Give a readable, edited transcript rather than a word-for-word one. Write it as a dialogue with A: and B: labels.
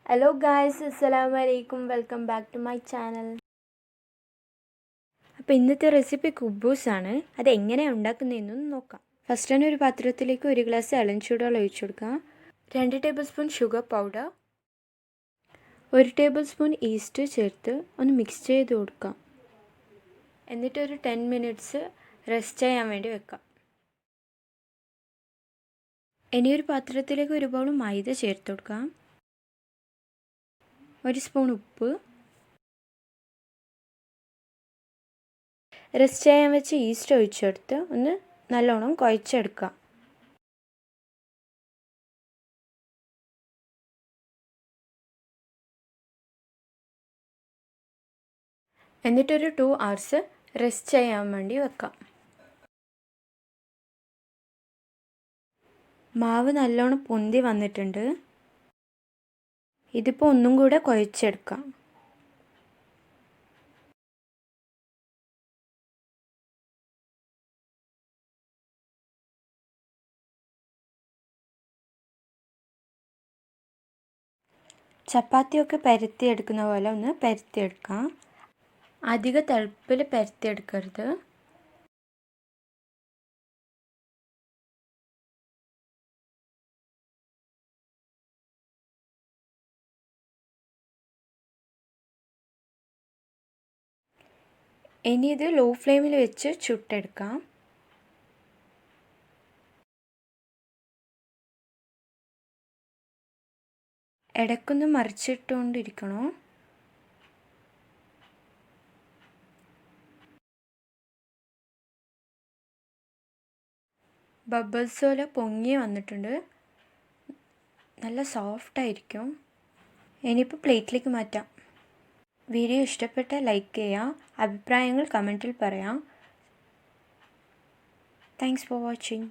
A: Hello guys, Assalamualaikum. Welcome back to my channel. അപ്പോൾ ഇന്നത്തെ recipe കുബൂസ് ആണ്. അത് എങ്ങനെയാണ് ഉണ്ടാക്കുന്നതെന്ന് നോക്കാം. ഫസ്റ്റ് തന്നെ ഒരു പാത്രത്തിലേക്ക് 1 ഗ്ലാസ് ഇളം ചൂടുവെള്ളം ഒഴിച്ചു കൊടുക്കുക. 2 table spoon sugar powder, 1 table spoon east ചേർത്ത് ഒന്ന് മിക്സ് ചെയ്ത് കൊടുക്കാം. എന്നിട്ട് ഒരു 10 മിനിറ്റ്സ് റെസ്റ്റ് ചെയ്യാൻ വേണ്ടി വെക്കാം. ഇനി ഒരു പാത്രത്തിലേക്ക് 1 ബൗൾ മൈദ ചേർത്ത് കൊടുക്കാം. 1 സ്പൂൺ ഉപ്പ്, റെസ്റ്റ് ചെയ്യാൻ വെച്ച് ഈസ്റ്റ് ഒഴിച്ചെടുത്ത് ഒന്ന് നല്ലോണം കുഴച്ചെടുക്കുക. എന്നിട്ടൊരു 2 hours റെസ്റ്റ് ചെയ്യാൻ വേണ്ടി വെക്കാം. മാവ് നല്ലോണം പൊന്തി വന്നിട്ടുണ്ട്. ഇതിപ്പോൾ ഒന്നും കൂടെ കുഴച്ചെടുക്കാം. ചപ്പാത്തിയൊക്കെ പരത്തിയെടുക്കുന്ന പോലെ ഒന്ന് പരത്തിയെടുക്കാം. അധിക തളുപ്പിൽ പരത്തിയെടുക്കരുത്. ഇനി ഇത് ലോ ഫ്ലെയിമിൽ വെച്ച് ചുട്ടെടുക്കാം. ഇടയ്ക്കൊന്ന് മറിച്ചിട്ടുകൊണ്ടിരിക്കണോ. ബബിൾസ് പോലെ പൊങ്ങി വന്നിട്ടുണ്ട്. നല്ല സോഫ്റ്റായിരിക്കും. ഇനിയിപ്പോൾ പ്ലേറ്റിലേക്ക് മാറ്റാം. വീഡിയോ ഇഷ്ടപ്പെട്ടാൽ ലൈക്ക് ചെയ്യുക, അഭിപ്രായങ്ങൾ കമൻറ്റിൽ പറയാം. Thanks for watching.